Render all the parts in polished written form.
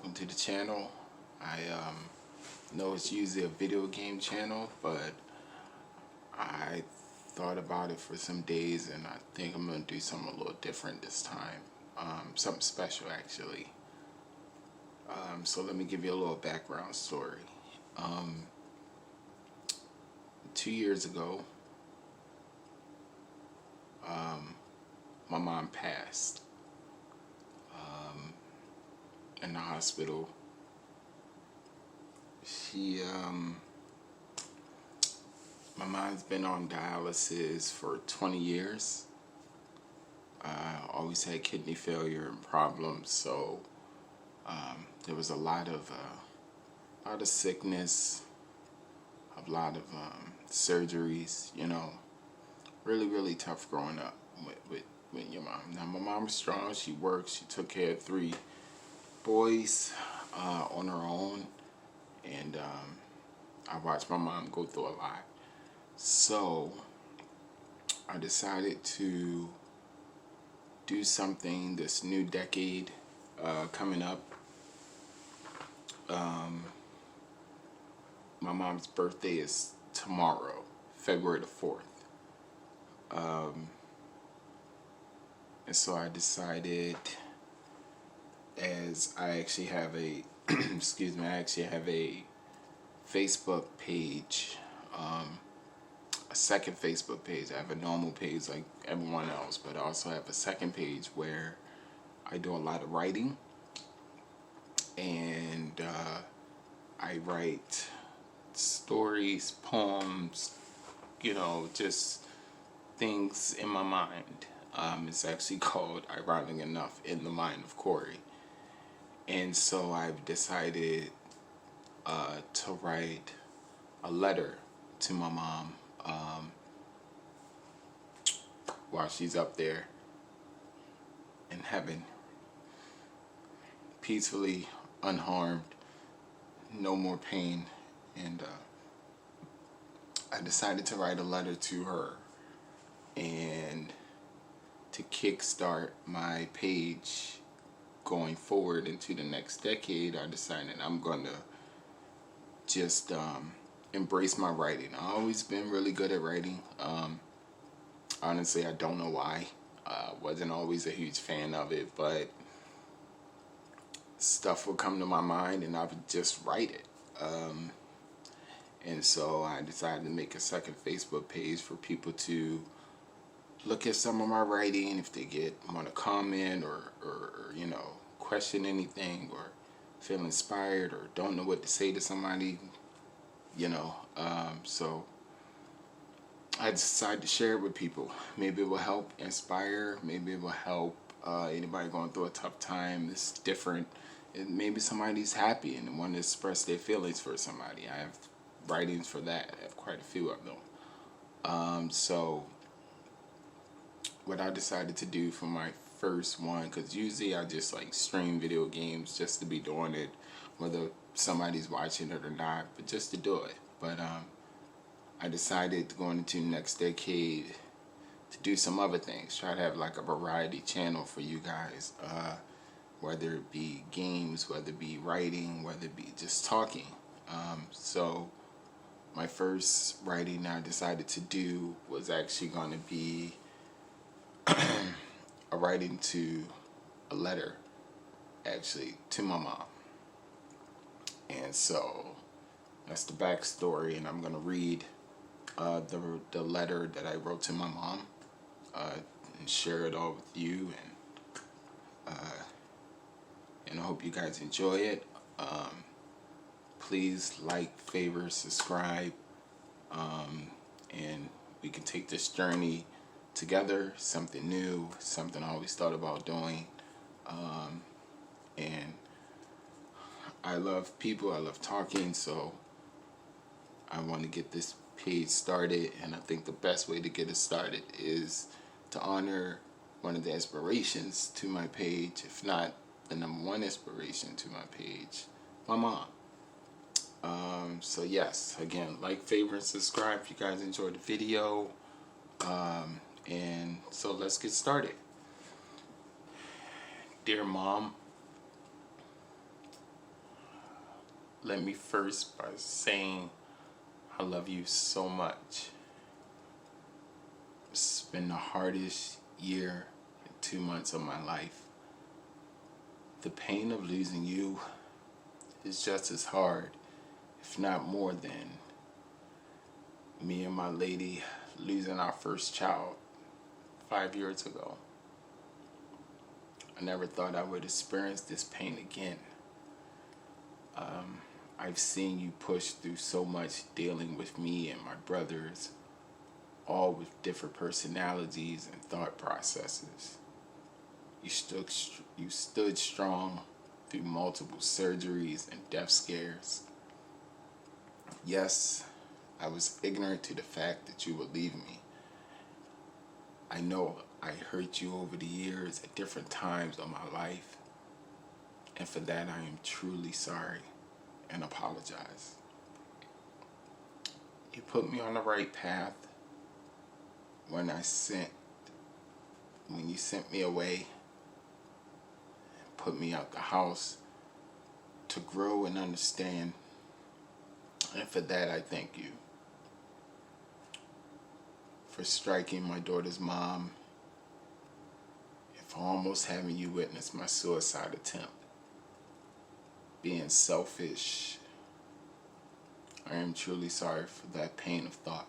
welcome to the channel. I know it's usually a video game channel, but I thought about it for some days and I think I'm going to do something a little different this time. Something special actually. So let me give you a little background story. 2 years ago, my mom passed in the hospital. My mom's been on dialysis for 20 years. Always had kidney failure and problems, so there was a lot of sickness, a lot of surgeries. You know, really tough growing up with your mom. Now my mom was strong. She worked. She took care of 3 boys on her own, and I watched my mom go through a lot. So I decided to do something this new decade coming up. My mom's birthday is tomorrow, February the 4th. And so I decided, as I actually have a excuse me, I actually have a Facebook page, a second Facebook page. I have a normal page like everyone else, but I also have a second page where I do a lot of writing, and I write stories, poems, you know, just things in my mind. It's actually called, ironic enough, In the Mind of Corey. And so I've decided to write a letter to my mom while she's up there in heaven, peacefully, unharmed, no more pain. And I decided to write a letter to her, and to kickstart my page going forward into the next decade, I decided I'm going to just embrace my writing. I've always been really good at writing. Honestly, I don't know why. Wasn't always a huge fan of it, but stuff would come to my mind and I would just write it. And so I decided to make a second Facebook page for people to look at some of my writing if they want to comment or you know, question anything, or feel inspired or don't know what to say to somebody, you know. So I decided to share it with people. Maybe it will help inspire, maybe it will help anybody going through a tough time. It's different. Maybe somebody's happy and want to express their feelings for somebody. I have writings for that. I have quite a few of them. So what I decided to do for my first one, because usually I just like stream video games just to be doing it, whether somebody's watching it or not, but just to do it. But I decided going into next decade to do some other things, try to have like a variety channel for you guys, whether it be games, whether it be writing, whether it be just talking. So my first writing I decided to do was actually going to be a writing to a letter, actually, to my mom. And so that's the backstory, and I'm going to read the letter that I wrote to my mom and share it all with you, and I hope you guys enjoy it. Please like, favor, subscribe, and we can take this journey together, something new, something I always thought about doing. And I love people, I love talking, so I want to get this page started, and I think the best way to get it started is to honor one of the inspirations to my page, if not the #1 inspiration to my page, my mom. So yes, again, like, favor, and subscribe if you guys enjoyed the video. And so let's get started. Dear Mom, let me first by saying I love you so much. It's been the hardest year and 2 months of my life. The pain of losing you is just as hard, if not more than me and my lady losing our first child 5 years ago. I never thought I would experience this pain again. I've seen you push through so much dealing with me and my brothers, all with different personalities and thought processes. You stood strong through multiple surgeries and death scares. Yes, I was ignorant to the fact that you would leave me. I know I hurt you over the years at different times of my life, and for that I am truly sorry and apologize. You put me on the right path when you sent me away and put me out the house to grow and understand, and for that I thank you. For striking my daughter's mom, and for almost having you witness my suicide attempt. Being selfish, I am truly sorry for that pain of thought.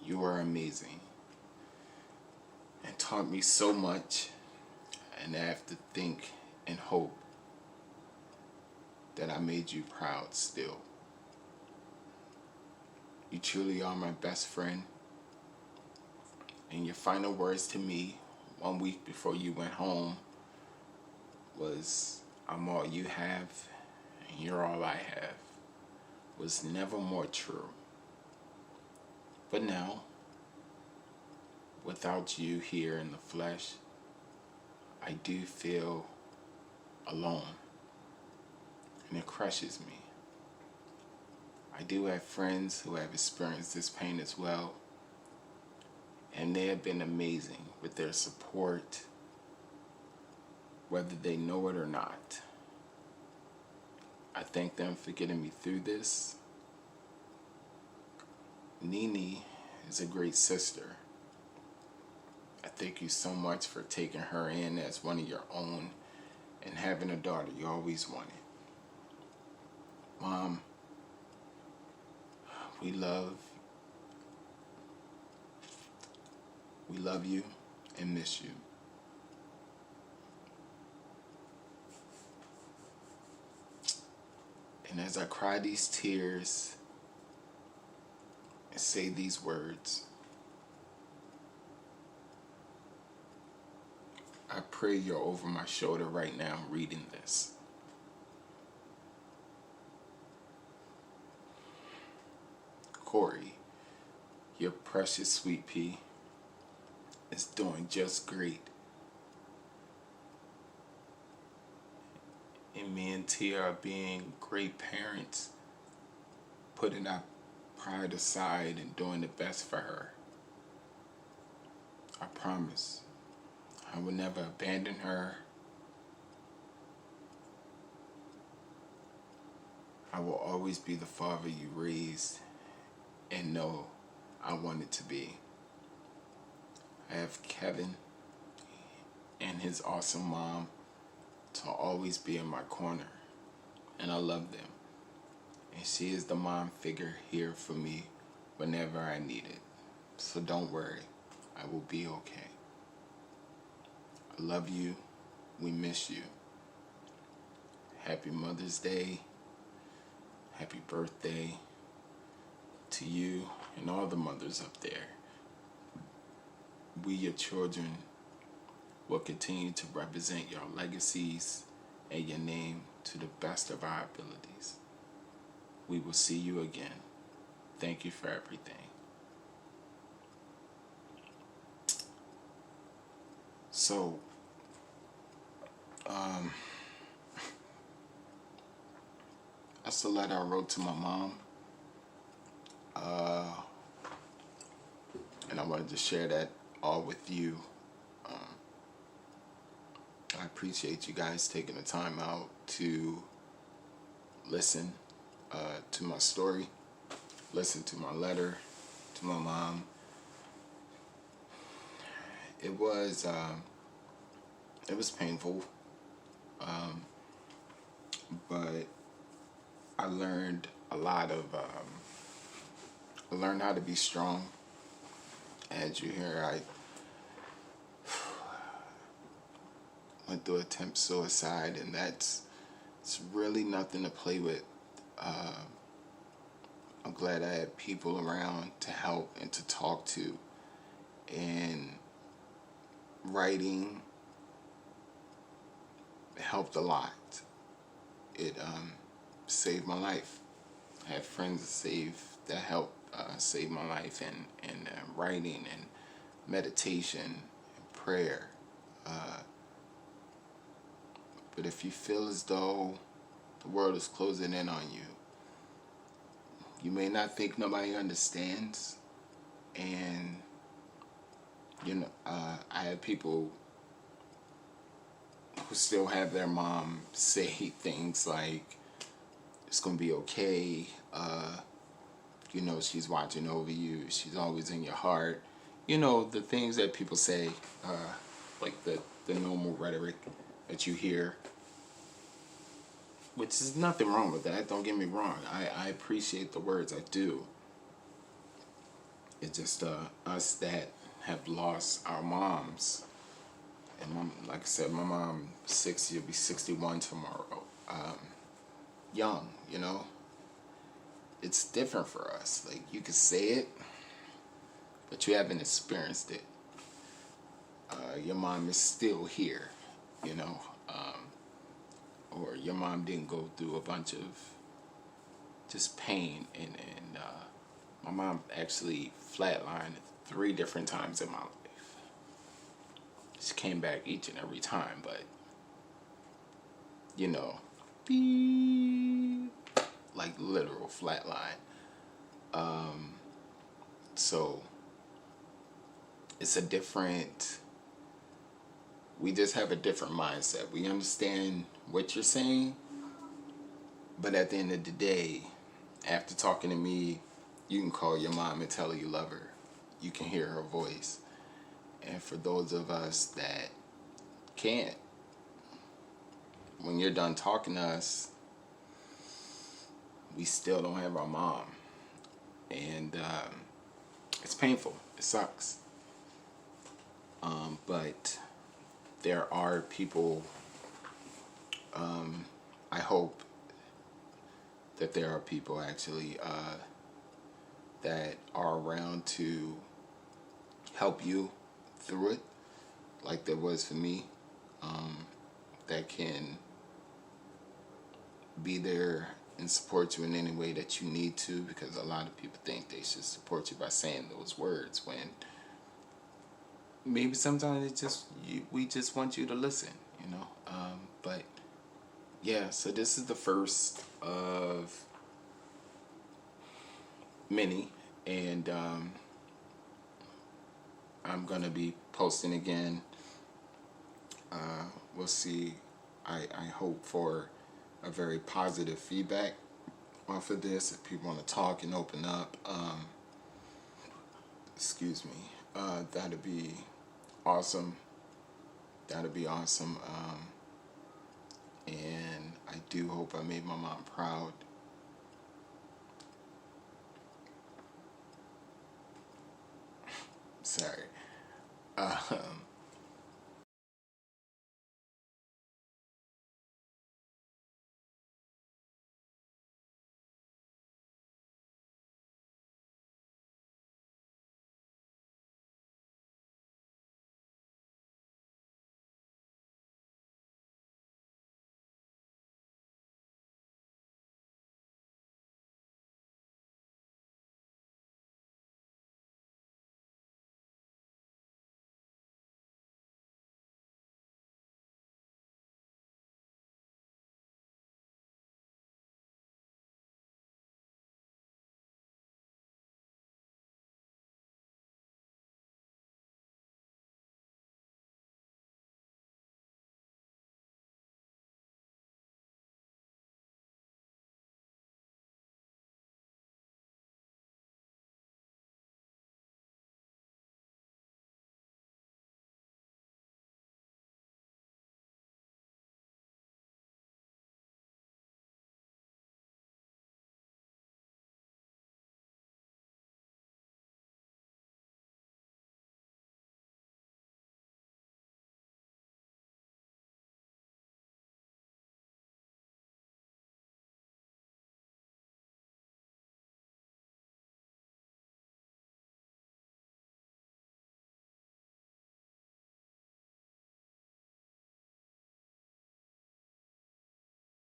You are amazing and taught me so much, and I have to think and hope that I made you proud still. You truly are my best friend, and your final words to me 1 week before you went home was, "I'm all you have, and you're all I have," was never more true. But now, without you here in the flesh, I do feel alone, and it crushes me. I do have friends who have experienced this pain as well, and they have been amazing with their support, whether they know it or not. I thank them for getting me through this. Nene is a great sister. I thank you so much for taking her in as one of your own and having a daughter you always wanted. Mom, we love you and miss you. And as I cry these tears and say these words, I pray you're over my shoulder right now reading this. Corey, your precious sweet pea, is doing just great. And me and Tia are being great parents, putting our pride aside and doing the best for her. I promise I will never abandon her. I will always be the father you raised and know I wanted to be. I have Kevin and his awesome mom to always be in my corner, and I love them. And she is the mom figure here for me whenever I need it. So don't worry, I will be okay. I love you. We miss you. Happy Mother's Day. Happy birthday to you and all the mothers up there. We, your children, will continue to represent your legacies and your name to the best of our abilities. We will see you again. Thank you for everything. So, that's a letter I wrote to my mom. And I wanted to share that all with you. I appreciate you guys taking the time out to listen to my story, listen to my letter to my mom. It was painful, but I learned a lot of. I learned how to be strong. As you hear, I went through attempt suicide, and it's really nothing to play with. I'm glad I had people around to help and to talk to, and writing helped a lot. It saved my life. I had friends that helped save my life, and writing and meditation and prayer. But if you feel as though the world is closing in on you, you may not think nobody understands. And I had people who still have their mom say things like, "It's gonna be okay. She's watching over you. She's always in your heart." The things that people say, like the normal rhetoric that you hear, which is nothing wrong with that. Don't get me wrong. I appreciate the words. I do. It's just us that have lost our moms. And like I said, my mom 60, will be 61 tomorrow. Young, It's different for us. Like, you can say it, but you haven't experienced it. Your mom is still here, or your mom didn't go through a bunch of just pain, and my mom actually flatlined 3 different times in my life. She came back each and every time, but beep, like literal flatline. So it's we just have a different mindset. We understand what you're saying, but at the end of the day, after talking to me, you can call your mom and tell her you love her. You can hear her voice. And for those of us that can't, when you're done talking to us, we still don't have our mom. And it's painful. It sucks. But there are people, I hope that there are people actually that are around to help you through it, like there was for me, that can be there and support you in any way that you need to, because a lot of people think they should support you by saying those words, when maybe sometimes we just want you to listen, but yeah, so this is the first of many, and I'm gonna be posting again. We'll see. I hope for a very positive feedback off of this. If people want to talk and open up, excuse me, that'd be awesome. That'd be awesome. And I do hope I made my mom proud. Sorry.